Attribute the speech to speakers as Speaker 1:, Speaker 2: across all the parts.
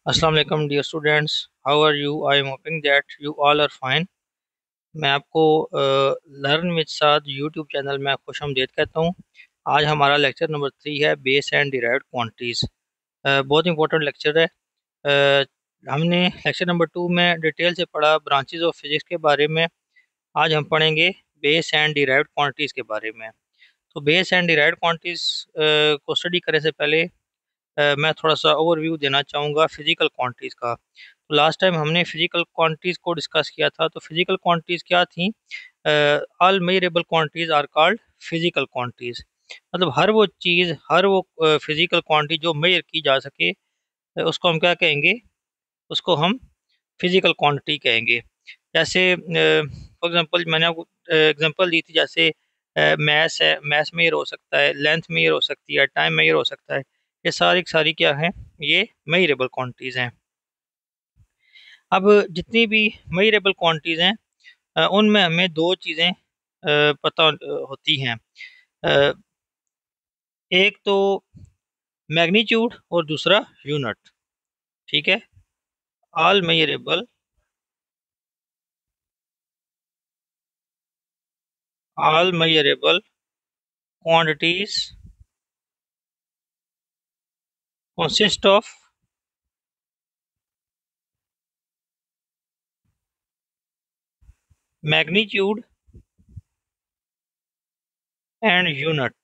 Speaker 1: अस्सलाम वालेकुम dear students, how are you? I am hoping that you all are fine. मैं आपको learn with Saad YouTube channel में खुशामदीद कहता हूँ। आज हमारा लेक्चर नंबर 3 है, बेस एंड डिराइव्ड क्वांटिटीज़। बहुत इंपॉर्टेंट लेक्चर है। अ, हमने लेक्चर नंबर 2 में डिटेल से पढ़ा ब्रांचेस ऑफ फिजिक्स के बारे में। आज हम पढ़ेंगे बेस एंड डिराइव्ड क्वांटिटीज़ के बारे में। तो बेस एंड डिराइव्ड क्वांटिटीज़ को स्टडी करने से पहले मैं थोड़ा सा ओवरव्यू देना चाहूँगा फिजिकल क्वांटिटीज़ का। तो लास्ट टाइम हमने फिजिकल क्वांटिटीज़ को डिस्कस किया था। तो फिजिकल क्वांटिटीज़ क्या थी? All measurable quantities are called physical quantities. मतलब हर वो चीज़, हर वो फिजिकल क्वांटिटी जो मेजर की जा सके, उसको हम क्या कहेंगे? उसको हम फिजिकल क्वांटिटी कहेंगे। जैसे फॉर एग्जांपल मैंने आपको एग्जांपल दी थी, जैसे मैस है, मैस मेजर हो सकता है, लेंथ मेजर हो सकती है, टाइम मेजर हो सकता है। ये सारी की सारी क्या है? ये मेजरेबल क्वांटिटीज़ हैं। अब जितनी भी मेजरेबल क्वांटिटीज़ हैं, उनमें हमें दो चीज़ें पता होती हैं। अ, एक तो मैग्नीट्यूड और दूसरा यूनिट। ठीक है। All measurable all measurable quantities consist of magnitude and unit.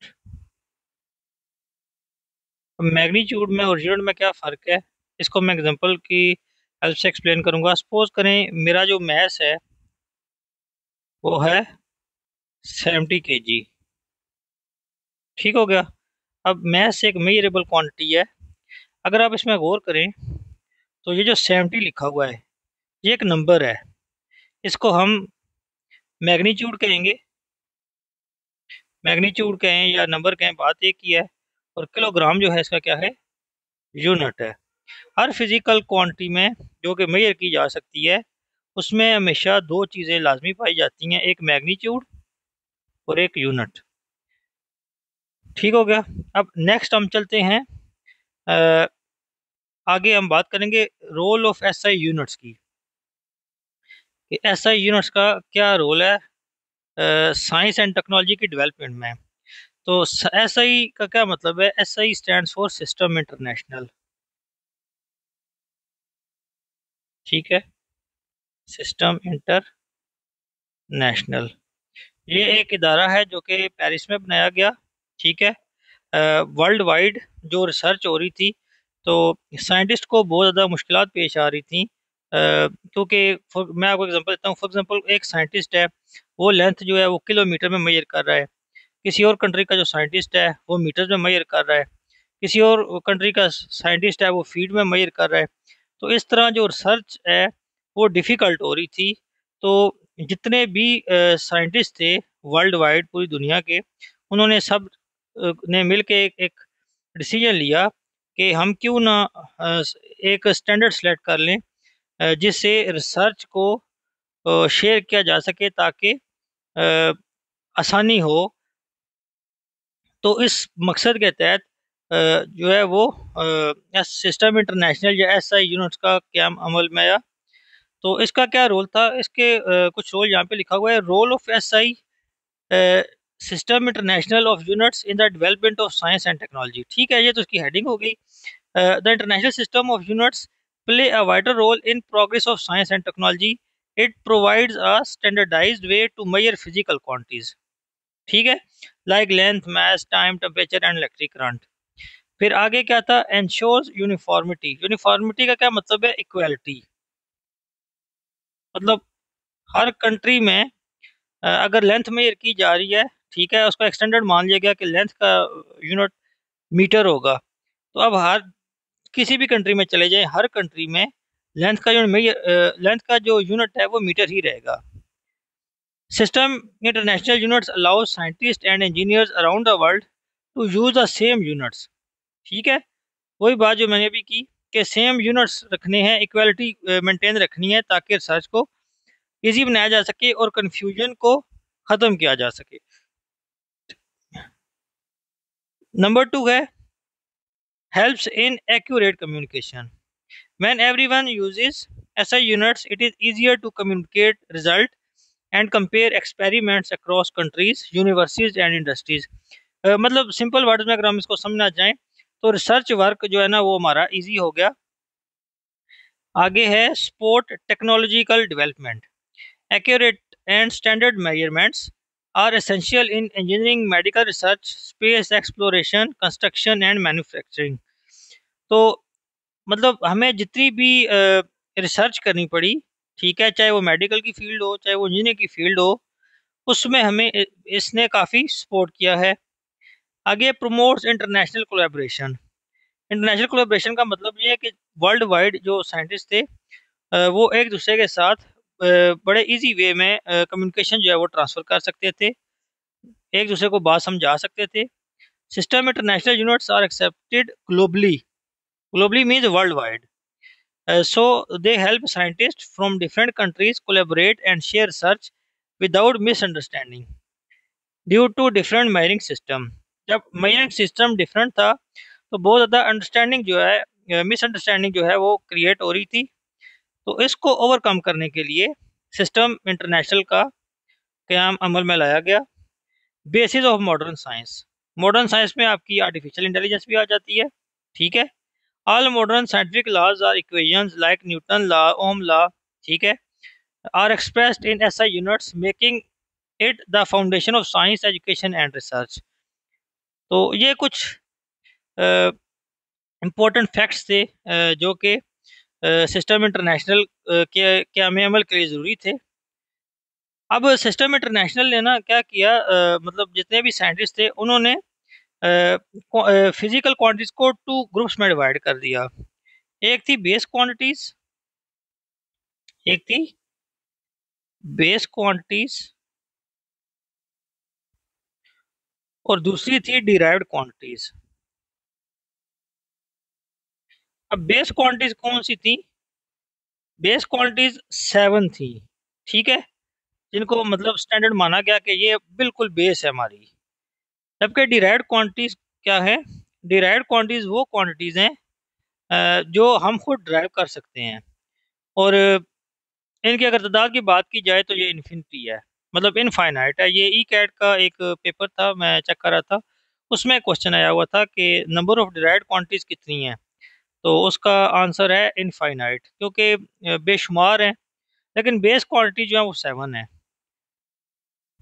Speaker 1: Magnitude में और यूनिट में क्या फ़र्क है, इसको मैं एग्जांपल की हेल्प से एक्सप्लेन करूंगा। सपोज करें मेरा जो मैस है वो है 70 kg। ठीक हो गया। अब मैस एक मेजरेबल क्वांटिटी है। अगर आप इसमें गौर करें तो ये जो 70 लिखा हुआ है, ये एक नंबर है। इसको हम मैग्नीट्यूड कहेंगे, मैग्नीट्यूड कहें या नंबर कहें, बात एक ही है। और किलोग्राम जो है इसका क्या है? यूनिट है। हर फिजिकल क्वांटिटी में जो कि मेजर की जा सकती है, उसमें हमेशा दो चीज़ें लाजमी पाई जाती हैं, एक मैग्नीट्यूड और एक यूनिट। ठीक हो गया। अब नेक्स्ट हम चलते हैं, अ, आगे हम बात करेंगे रोल ऑफ एसआई यूनिट्स की, कि एसआई यूनिट्स का क्या रोल है साइंस एंड टेक्नोलॉजी की डेवलपमेंट में। तो एसआई का क्या मतलब है? SI stands for system international. ठीक है, सिस्टम इंटरनेशनल। ये एक इदारा है जो कि पेरिस में बनाया गया। ठीक है। वर्ल्ड वाइड जो रिसर्च हो रही थी, तो साइंटिस्ट को बहुत ज़्यादा मुश्किलात पेश आ रही थी। क्योंकि मैं आपको एग्जांपल देता हूँ। फॉर एग्जांपल एक साइंटिस्ट है, वो लेंथ जो है वो किलोमीटर में मेजर कर रहा है। किसी और कंट्री का जो साइंटिस्ट है वो मीटर में मेजर कर रहा है। किसी और कंट्री का साइंटिस्ट है वो फीट में मेजर कर रहा है। तो इस तरह जो रिसर्च है वो डिफ़िकल्ट हो रही थी। तो जितने भी साइंटिस्ट थे वर्ल्ड वाइड, पूरी दुनिया के, उन्होंने सब ने मिल के एक डिसीजन लिया कि हम क्यों ना एक स्टैंडर्ड सेलेक्ट कर लें, जिससे रिसर्च को शेयर किया जा सके, ताकि अ, आसानी हो। तो इस मकसद के तहत जो है वो सिस्टम इंटरनेशनल या एसआई यूनिट्स का क्याम अमल में आया। तो इसका क्या रोल था? इसके कुछ रोल यहाँ पे लिखा हुआ है। Role of SI system international of units in the development of science and technology. ठीक है, ये तो इसकी हेडिंग हो गई। The international system of units play a vital role in progress of science and technology. It provides a standardized way to measure physical quantities. ठीक है, like length, mass, time, temperature and electric current. फिर आगे क्या था? Ensures uniformity. Uniformity का क्या मतलब है? इक्वालिटी। मतलब हर कंट्री में अगर लेंथ मेजर की जा रही है, ठीक है, उसका एक्सटेंडेड मान लिया गया कि लेंथ का यूनिट मीटर होगा। तो अब हर किसी भी कंट्री में चले जाएं, हर कंट्री में लेंथ का जो यूनिट है वो मीटर ही रहेगा। System international units allow scientist and engineers around the world to use the same units. ठीक है, वही बात जो मैंने अभी की, कि सेम यूनिट्स रखने हैं, इक्वालिटी मेंटेन रखनी है, ताकि रिसर्च को इजी बनाया जा सके और कंफ्यूजन को ख़त्म किया जा सके। नंबर 2 है helps in accurate communication. When everyone uses SI units, it is easier to communicate result and compare experiments across countries, universities and industries. मतलब सिंपल वर्ड्स में अगर हम इसको समझना चाहें तो रिसर्च वर्क जो है ना वो हमारा इजी हो गया। आगे है support technological development. Accurate and standard measurements are essential in engineering, medical research, space exploration, construction and manufacturing. तो मतलब हमें जितनी भी रिसर्च करनी पड़ी, ठीक है, चाहे वो मेडिकल की फील्ड हो चाहे वो इंजीनियर की फील्ड हो, उसमें हमें इसने काफ़ी सपोर्ट किया है। आगे promotes international collaboration. International collaboration का मतलब ये है कि वर्ल्ड वाइड जो साइंटिस्ट थे वो एक दूसरे के साथ बड़े इजी वे में कम्युनिकेशन जो है वो ट्रांसफ़र कर सकते थे, एक दूसरे को बात समझा सकते थे। System international units are accepted globally. Globally means worldwide. So they help scientists from different countries collaborate and share research without misunderstanding due to different measuring system। जब measuring system different था तो बहुत ज़्यादा understanding जो है, misunderstanding जो है वो क्रिएट हो रही थी। तो इसको ओवरकम करने के लिए सिस्टम इंटरनेशनल का क़याम अमल में लाया गया। Basis of modern science. Modern science में आपकी आर्टिफिशियल इंटेलिजेंस भी आ जाती है, ठीक है। All modern scientific laws are equations like Newton law, Ohm law, ठीक है, are expressed in SI units making it the foundation of science education and research. तो ये कुछ इम्पोर्टेंट फैक्ट्स थे जो कि सिस्टम इंटरनेशनल के हमें अमल के लिए ज़रूरी थे। अब सिस्टम इंटरनेशनल ने ना क्या किया, मतलब जितने भी साइंटिस्ट थे उन्होंने फिजिकल क्वांटिटीज को टू ग्रुप्स में डिवाइड कर दिया। एक थी बेस क्वांटिटीज, एक थी बेस क्वांटिटीज और दूसरी थी डिराइव्ड क्वांटिटीज। अब बेस क्वांटिटीज कौन सी थी? बेस क्वांटिटीज 7 थी, ठीक है, जिनको मतलब स्टैंडर्ड माना गया कि ये बिल्कुल बेस है हमारी। जबकि डिराइव्ड क्वांटिटीज क्या है? डिराइव्ड क्वांटिटीज वो क्वांटिटीज हैं जो हम खुद ड्राइव कर सकते हैं, और इनकी अगर तादाद की बात की जाए तो ये इन्फिनिटी है, मतलब इनफाइनाइट है। ये ई कैट का एक पेपर था, मैं चेक कर रहा था, उसमें क्वेश्चन आया हुआ था कि नंबर ऑफ डिराइव्ड क्वांटिटीज कितनी हैं, तो उसका आंसर है इनफाइनाइट, क्योंकि बेशुमार हैं। लेकिन बेस क्वांटिटी जो है वो 7 है,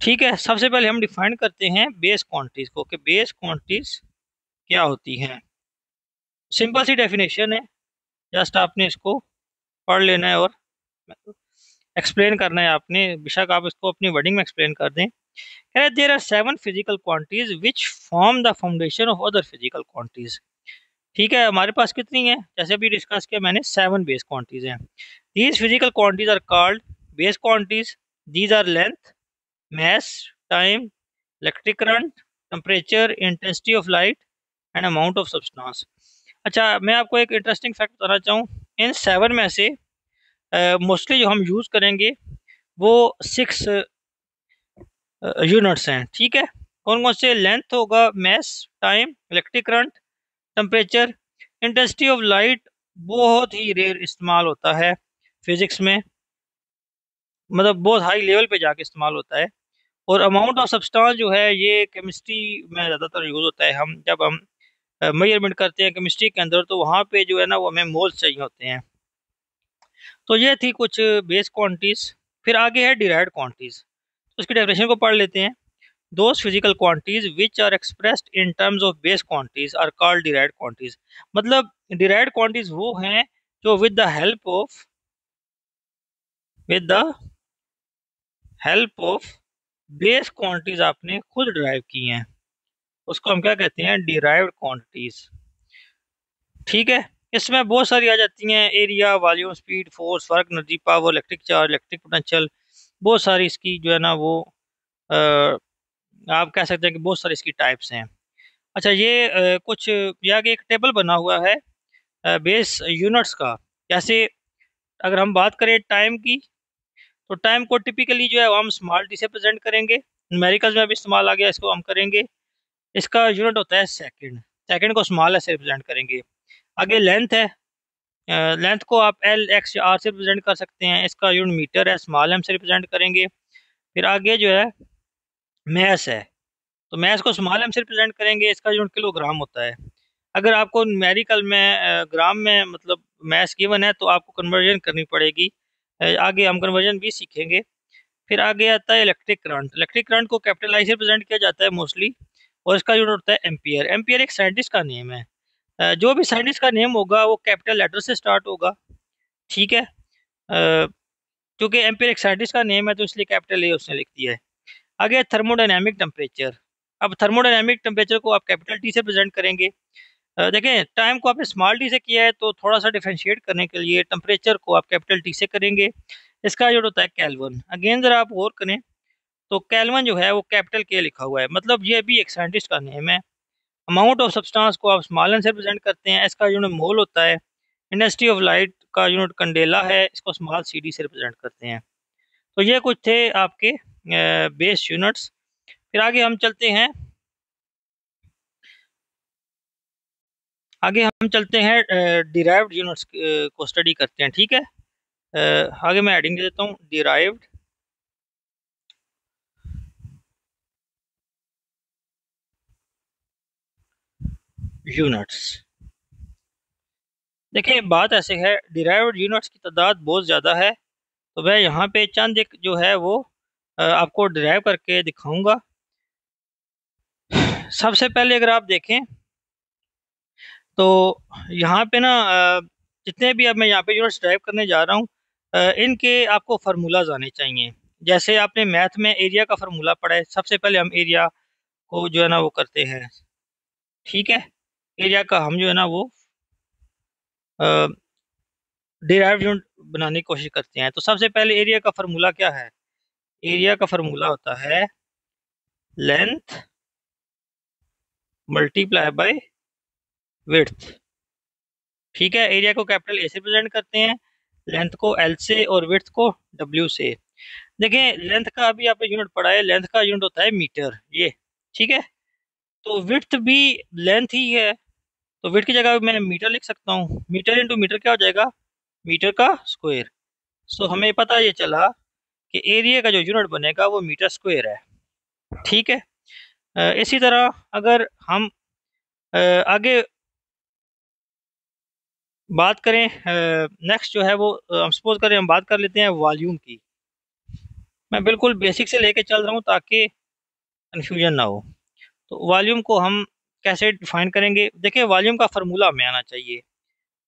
Speaker 1: ठीक है। सबसे पहले हम डिफाइन करते हैं बेस क्वांटिटीज को कि बेस क्वांटिटीज क्या होती हैं। सिंपल सी डेफिनेशन है, जस्ट आपने इसको पढ़ लेना है और एक्सप्लेन करना है आपने, बेशक आप इसको अपनी वर्डिंग में एक्सप्लेन कर दें। There are 7 physical quantities which form the foundation of other physical quantities. ठीक है, हमारे पास कितनी है? जैसे अभी डिस्कस किया मैंने, 7 बेस क्वांटिटीज हैं। These physical quantities are called base quantities. These are length, mass, time, electric current, temperature, intensity of light and amount of substance। अच्छा, मैं आपको एक इंटरेस्टिंग फैक्ट बताना चाहूँ। इन 7 में से मोस्टली जो हम यूज़ करेंगे वो 6 यूनिट्स हैं, ठीक है। कौन कौन से? लेंथ होगा, mass, time, electric current, temperature, intensity of light बहुत ही रेयर इस्तेमाल होता है फिज़िक्स में, मतलब बहुत हाई लेवल पे जाके इस्तेमाल होता है। और अमाउंट ऑफ सब्सटेंस जो है ये केमिस्ट्री में ज़्यादातर यूज़ होता है। हम जब हम मेजरमेंट करते हैं केमिस्ट्री के अंदर तो वहाँ पे जो है ना वो हमें मोल्स चाहिए होते हैं। तो ये थी कुछ बेस क्वांटिटीज़। फिर आगे है डिराइव्ड क्वांटिटीज़, तो उसकी डेफिनेशन को पढ़ लेते हैं। Those physical quantities which are expressed in terms of base quantities are called derived quantities. मतलब डिराइव्ड क्वांटिटीज वो हैं जो with the help of base quantities आपने खुद डिराइव की हैं, उसको हम क्या कहते हैं? डिराइव्ड क्वांटिटीज, ठीक है। इसमें बहुत सारी आ जाती हैं, area, volume, speed, force, work, energy, power, electric charge, electric potential, बहुत सारी इसकी जो है ना वो आप कह सकते हैं कि बहुत सारी इसकी टाइप्स हैं। अच्छा, ये कुछ यहाँ के एक टेबल बना हुआ है बेस यूनिट्स का। जैसे अगर हम बात करें टाइम की, तो टाइम को टिपिकली जो है वो हम स्मॉल टी से प्रेजेंट करेंगे। न्यूमेरिकल्स में भी इस्तेमाल आ गया, इसको हम करेंगे। इसका यूनिट होता है सेकंड, सेकंड को स्मॉल एस से रिप्रेजेंट करेंगे। आगे लेंथ है, लेंथ को आप एल एक्स या आर से रिप्रेजेंट कर सकते हैं, इसका यूनिट मीटर है, स्मॉल एम से रिप्रेजेंट करेंगे। फिर आगे जो है मैस है, तो मैस को स्मॉल एम से रिप्रेजेंट करेंगे, इसका यूनिट किलोग्राम होता है। अगर आपको न्यूमेरिकल में ग्राम में मतलब मैस गिवन है तो आपको कन्वर्जन करनी पड़ेगी। आगे हम कन्वर्जन भी सीखेंगे। फिर आगे आता है इलेक्ट्रिक करंट। इलेक्ट्रिक करंट को कैपिटल आई से रिप्रेजेंट किया जाता है मोस्टली, और इसका यूनिट होता है एम्पियर। एम्पियर एक साइंटिस्ट का नेम है। जो भी साइंटिस्ट का नेम होगा वो कैपिटल लेटर से स्टार्ट होगा, ठीक है। क्योंकि एम्पियर एक साइंटिस्ट का नेम है तो इसलिए कैपिटल ए उसने लिख दिया है। आगे थर्मोडायनेमिक टेम्परेचर। अब थर्मोडायनेमिक टेम्परेचर को आप कैपिटल टी से प्रेजेंट करेंगे। देखें, टाइम को आपने स्मॉल टी से किया है तो थोड़ा सा डिफ्रेंशिएट करने के लिए टेम्परेचर को आप कैपिटल टी से करेंगे। इसका जो होता है केल्विन। अगेन जरा आप गौर करें तो केल्विन जो है वो कैपिटल के लिखा हुआ है, मतलब ये भी एक साइंटिस्ट का नेम है। अमाउंट ऑफ सब्सटेंस को आप स्मॉल एन से प्रेजेंट करते हैं, इसका यूनिट मोल होता है। इंटेंसिटी ऑफ लाइट का यूनिट कैंडेला है, इसको स्मॉल सी डी से रिप्रेजेंट करते हैं। तो ये कुछ थे आपके बेस यूनिट्स। फिर आगे हम चलते हैं डिराइव्ड यूनिट्स को स्टडी करते हैं, ठीक है। आगे मैं हेडिंग दे देता हूँ, डिराइव्ड यूनिट्स। देखिए, बात ऐसे है, डिराइव्ड यूनिट्स की तादाद बहुत ज़्यादा है, तो मैं यहाँ पे चंद एक जो है वो आपको डिराइव करके दिखाऊंगा। सबसे पहले अगर आप देखें तो यहाँ पे ना जितने भी अब मैं यहाँ पे यूनिट्स ड्राइव करने जा रहा हूँ, इनके आपको फार्मूलाज आने चाहिए। जैसे आपने मैथ में एरिया का फार्मूला पढ़ा है, सबसे पहले हम एरिया को जो है ना वो करते हैं, ठीक है। एरिया का हम जो है ना वो डिराइव यूनिट बनाने की कोशिश करते हैं। तो सबसे पहले एरिया का फार्मूला क्या है? एरिया का फार्मूला होता है लेंथ मल्टीप्लाई बाय विड्थ, ठीक है। एरिया को कैपिटल ए से रिप्रेजेंट करते हैं, लेंथ को एल से और विड्थ को डब्ल्यू से। देखें, लेंथ का अभी आपने यूनिट पढ़ा है, लेंथ का यूनिट होता है मीटर, ये ठीक है। तो विड्थ भी लेंथ ही है, तो विड्थ की जगह मैं मीटर लिख सकता हूँ। मीटर इंटू मीटर क्या हो जाएगा? मीटर का स्क्वायर। सो हमें पता ये चला कि एरिया का जो यूनिट बनेगा वो मीटर स्क्वायर है, ठीक है। इसी तरह अगर हम आगे बात करें, नेक्स्ट जो है वो हम सपोज करें हम बात कर लेते हैं वॉल्यूम की। मैं बिल्कुल बेसिक से लेके चल रहा हूँ ताकि कन्फ्यूजन ना हो। तो वॉल्यूम को हम कैसे डिफाइन करेंगे? देखिए, वॉल्यूम का फार्मूला हमें आना चाहिए।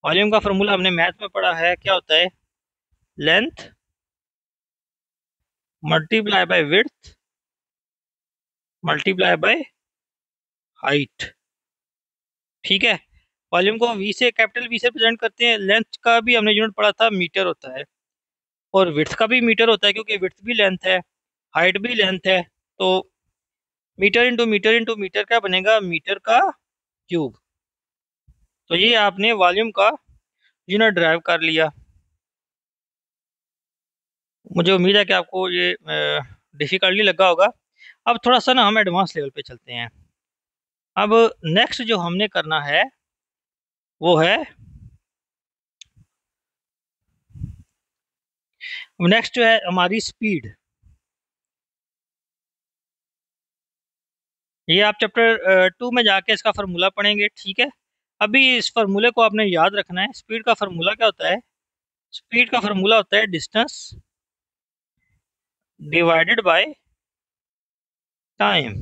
Speaker 1: वॉल्यूम का फार्मूला हमने मैथ में पढ़ा है, क्या होता है? Length multiply by width multiply by height, ठीक है। वॉल्यूम को वी से, कैपिटल वी से प्रेजेंट करते हैं। लेंथ का भी हमने यूनिट पढ़ा था, मीटर होता है, और विड्थ का भी मीटर होता है क्योंकि विड्थ भी लेंथ है, हाइट भी लेंथ है। तो metre into metre into metre क्या बनेगा? मीटर का क्यूब। तो ये आपने वॉल्यूम का यूनिट ड्राइव कर लिया। मुझे उम्मीद है कि आपको ये डिफिकल्टली लगा होगा। अब थोड़ा सा ना हम एडवांस लेवल पे चलते हैं। अब नेक्स्ट जो हमने करना है वो है, नेक्स्ट जो है हमारी स्पीड। ये आप चैप्टर 2 में जाके इसका फार्मूला पढ़ेंगे, ठीक है। अभी इस फार्मूले को आपने याद रखना है। स्पीड का फार्मूला क्या होता है? स्पीड का फार्मूला होता है distance divided by time.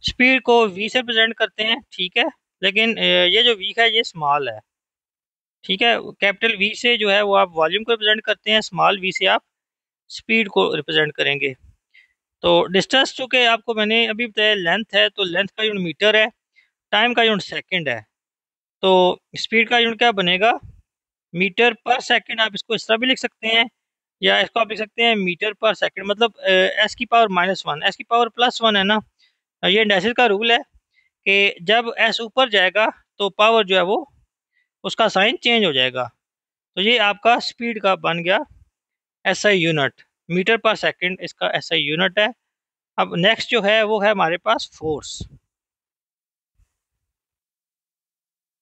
Speaker 1: Speed को वी से प्रेजेंट करते हैं, ठीक है, लेकिन ये जो वी है ये स्मॉल है, ठीक है। कैपिटल वी से जो है वो आप वॉल्यूम को रिप्रेजेंट करते हैं, स्मॉल वी से आप स्पीड को रिप्रेजेंट करेंगे। तो डिस्टेंस चूंकि आपको मैंने अभी बताया लेंथ है, तो लेंथ का यूनिट मीटर है, टाइम का यूनिट सेकंड है। तो स्पीड का यूनिट क्या बनेगा? मीटर पर सेकंड। आप इसको इस तरह भी लिख सकते हैं, या इसको आप लिख सकते हैं मीटर पर सेकंड, मतलब एस की पावर -1, एस की पावर +1 है ना। ये इंडेसिस का रूल है कि जब एस ऊपर जाएगा तो पावर जो है वो उसका साइन चेंज हो जाएगा। तो ये आपका स्पीड का बन गया एसआई यूनिट, मीटर पर सेकंड इसका एसआई यूनिट है। अब नेक्स्ट जो है वो है हमारे पास फोर्स।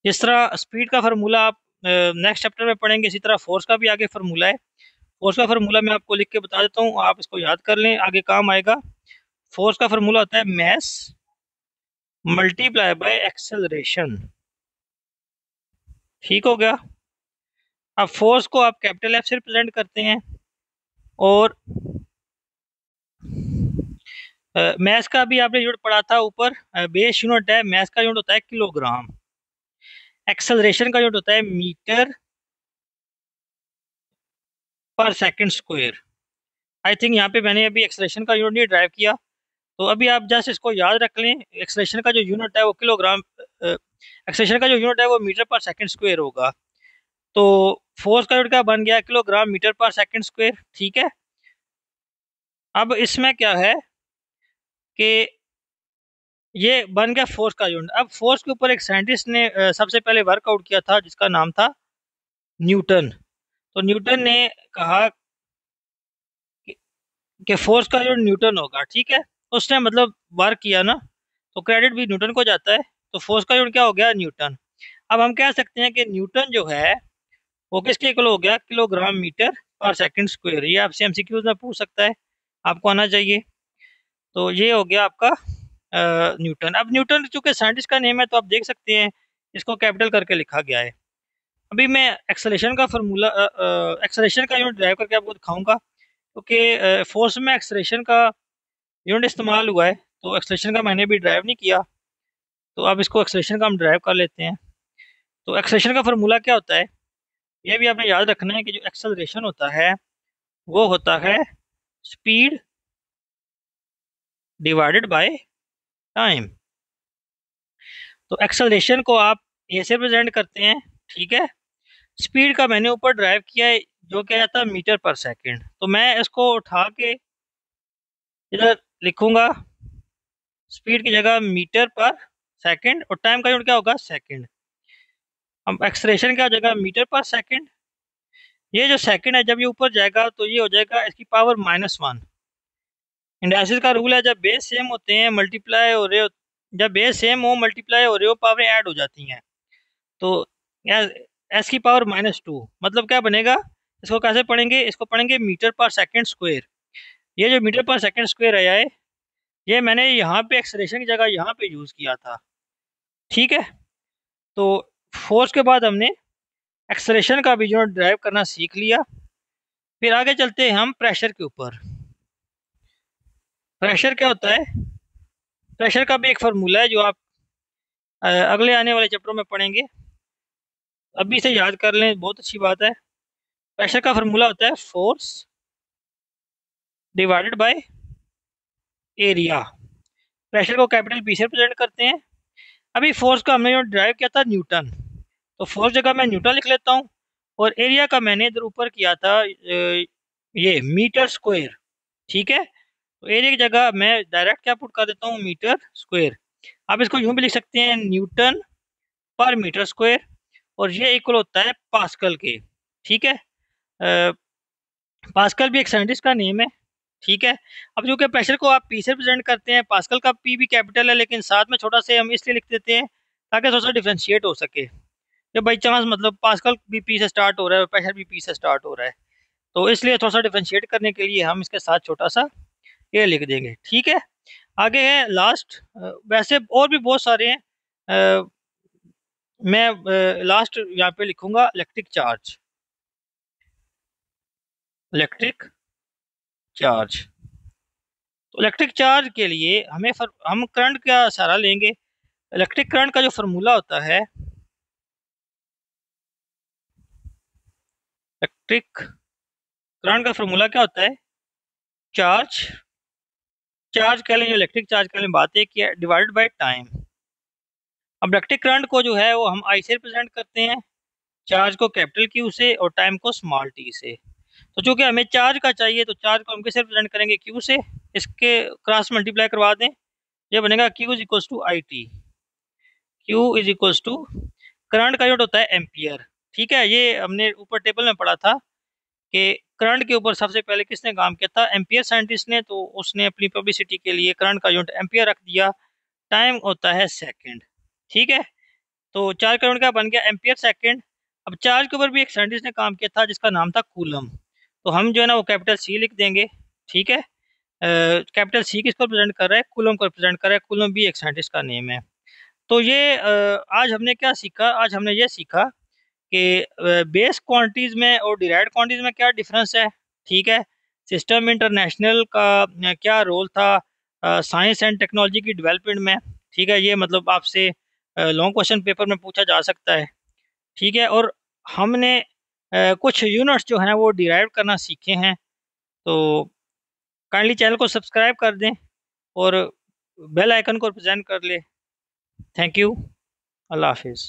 Speaker 1: जिस तरह स्पीड का फार्मूला आप नेक्स्ट चैप्टर में पढ़ेंगे। इसी तरह फोर्स का भी आगे फार्मूला है। फोर्स का फार्मूला मैं आपको लिख के बता देता हूँ, आप इसको याद कर लें, आगे काम आएगा। फोर्स का फार्मूला होता है मैस मल्टीप्लाई बाय एक्सेलरेशन। ठीक हो गया। अब फोर्स को आप कैपिटल एफ से रिप्रेजेंट करते हैं, और मैस का भी आपने यूनिट पढ़ा था ऊपर, बेस यूनिट है मैस का, यूनिट होता है किलोग्राम। एक्सेलरेशन का यूनिट होता है मीटर पर सेकंड स्क्वायर। आई थिंक यहाँ पे मैंने अभी एक्सेलरेशन का यूनिट नहीं ड्राइव किया, तो अभी आप जस्ट इसको याद रख लें। एक्सेलरेशन का जो यूनिट है वो किलोग्राम, एक्सेलरेशन का जो यूनिट है वो मीटर पर सेकंड स्क्वायर होगा। तो फोर्स का यूनिट क्या बन गया, किलोग्राम मीटर पर सेकंड स्क्वायर। ठीक है। अब इसमें क्या है कि ये बन गया फोर्स का यूनिट। अब फोर्स के ऊपर एक साइंटिस्ट ने सबसे पहले वर्कआउट किया था, जिसका नाम था न्यूटन। तो न्यूटन ने कहा कि फोर्स का यूनिट न्यूटन होगा। ठीक है। उसने मतलब वर्क किया ना, तो क्रेडिट भी न्यूटन को जाता है। तो फोर्स का यूनिट क्या हो गया, न्यूटन। अब हम कह सकते हैं कि न्यूटन जो है वो किसके इक्वल हो गया, किलोग्राम मीटर पर सेकंड स्क्वायर। ये आपसे एमसीक्यूज में पूछ सकता है, आपको आना चाहिए। तो ये हो गया आपका न्यूटन। अब न्यूटन चूंकि साइंटिस्ट का नेम है, तो आप देख सकते हैं इसको कैपिटल करके लिखा गया है। अभी मैं एक्सेलरेशन का फार्मूला, एक्सेलरेशन का यूनिट ड्राइव करके आपको दिखाऊंगा, क्योंकि फोर्स में एक्सेलरेशन का यूनिट इस्तेमाल हुआ है, तो एक्सेलरेशन का मैंने भी ड्राइव नहीं किया। तो अब इसको एक्सेलरेशन का हम ड्राइव कर लेते हैं। तो एक्सेलरेशन का फार्मूला क्या होता है, ये भी आपने याद रखना है कि जो एक्सेलरेशन होता है वो होता है स्पीड डिवाइडेड बाय टाइम। तो एक्सेलरेशन को आप ए से रिप्रेजेंट करते हैं। ठीक है। स्पीड का मैंने ऊपर ड्राइव किया है, जो क्या आता है मीटर पर सेकंड। तो मैं इसको उठा के इधर लिखूंगा, स्पीड की जगह मीटर पर सेकंड, और टाइम का यूनिट क्या होगा, सेकंड। अब एक्सेलरेशन क्या हो जाएगा, मीटर पर सेकंड। ये जो सेकंड है जब ये ऊपर जाएगा तो ये हो जाएगा इसकी पावर -1। इंडाइसिस का रूल है, जब बेस सेम होते हैं मल्टीप्लाई हो रहे हो, जब बेस सेम हो मल्टीप्लाई हो रहे हो, पावर ऐड हो जाती हैं। तो एस, एस की पावर -2 मतलब क्या बनेगा, इसको कैसे पढ़ेंगे, इसको पढ़ेंगे मीटर पर सेकंड स्क्वायर। ये जो मीटर पर सेकंड स्क्वायर आया है, ये मैंने यहाँ पे एक्सेलरेशन की जगह यहाँ पे यूज़ किया था। ठीक है। तो फोर्स के बाद हमने एक्सेलरेशन का भी यूनिट ड्राइव करना सीख लिया। फिर आगे चलते हैं हम प्रेशर के ऊपर। प्रेशर क्या होता है, प्रेशर का भी एक फार्मूला है जो आप अगले आने वाले चैप्टरों में पढ़ेंगे। अभी से याद कर लें, बहुत अच्छी बात है। प्रेशर का फार्मूला होता है force divided by area. Pressure को कैपिटल पी से रिप्रेजेंट करते हैं। अभी फोर्स का हमने ड्राइव किया था न्यूटन, तो फोर्स जगह मैं न्यूटन लिख लेता हूँ, और एरिया का मैंने इधर ऊपर किया था ये मीटर स्क्वायर। ठीक है। तो एरिया की जगह मैं डायरेक्ट क्या पुट कर देता हूँ, मीटर स्क्वायर। आप इसको यूं भी लिख सकते हैं, न्यूटन पर मीटर स्क्वायर, और ये इक्वल होता है पास्कल के। ठीक है। पास्कल भी एक साइंटिस्ट का नेम है। ठीक है। अब जो कि प्रेशर को आप पी से रिप्रेजेंट करते हैं, पास्कल का पी भी कैपिटल है, लेकिन साथ में छोटा से हम इसलिए लिख देते हैं ताकि थोड़ा सा डिफ्रेंशिएट हो सके। ये बाई चांस मतलब पास्कल भी पी से स्टार्ट हो रहा है और प्रेशर भी पी से स्टार्ट हो रहा है, तो इसलिए थोड़ा सा डिफ्रेंशिएट करने के लिए हम इसके साथ छोटा सा ये लिख देंगे। ठीक है। आगे है लास्ट, वैसे और भी बहुत सारे हैं, मैं लास्ट यहाँ पे लिखूंगा इलेक्ट्रिक चार्ज। इलेक्ट्रिक चार्ज, तो इलेक्ट्रिक चार्ज के लिए हम करंट का सहारा लेंगे। इलेक्ट्रिक करंट का जो फार्मूला होता है, इलेक्ट्रिक करंट का फार्मूला क्या होता है, चार्ज, चार्ज कह लें, इलेक्ट्रिक चार्ज कह लें, बात एक ही है, डिवाइडेड बाय टाइम। अब इलेक्ट्रिक करंट को जो है वो हम आई से रिप्रेजेंट करते हैं, चार्ज को कैपिटल क्यू से और टाइम को स्मॉल टी से। तो चूंकि हमें चार्ज का चाहिए, तो चार्ज को हम किससे रिप्रेजेंट करेंगे, क्यू से। इसके क्रॉस मल्टीप्लाई करवा दें, ये बनेगा Q is equals to I T. Q is equals to, current का यूनिट होता है एम्पियर। ठीक है। ये हमने ऊपर टेबल में पढ़ा था कि करंट के ऊपर सबसे पहले किसने काम किया था, एम्पियर साइंटिस्ट ने। तो उसने अपनी पब्लिसिटी के लिए करंट का यूनिट एम्पियर रख दिया, टाइम होता है सेकंड। ठीक है। तो चार्ज का यूनिट क्या बन गया, एम्पियर सेकंड। अब चार्ज के ऊपर भी एक साइंटिस्ट ने काम किया था जिसका नाम था कूलम। तो हम जो है ना वो कैपिटल सी लिख देंगे। ठीक है। कैपिटल सी किसको रिप्रेजेंट कर रहा है? कूलम को रिप्रेजेंट कर रहा है। कूलम भी एक साइंटिस्ट का नेम है। तो ये आज हमने क्या सीखा? आज हमने ये सीखा कि बेस क्वांटिटीज में और डिराइव्ड क्वांटिटीज में क्या डिफरेंस है। ठीक है। सिस्टम इंटरनेशनल का क्या रोल था साइंस एंड टेक्नोलॉजी की डेवलपमेंट में। ठीक है। ये मतलब आपसे लॉन्ग क्वेश्चन पेपर में पूछा जा सकता है। ठीक है। और हमने कुछ यूनिट्स जो है ना वो डिराइव करना सीखे हैं। तो काइंडली चैनल को सब्सक्राइब कर दें और बेल आइकन को प्रेजेंट कर ले। Thank you. अल्लाह हाफिज़।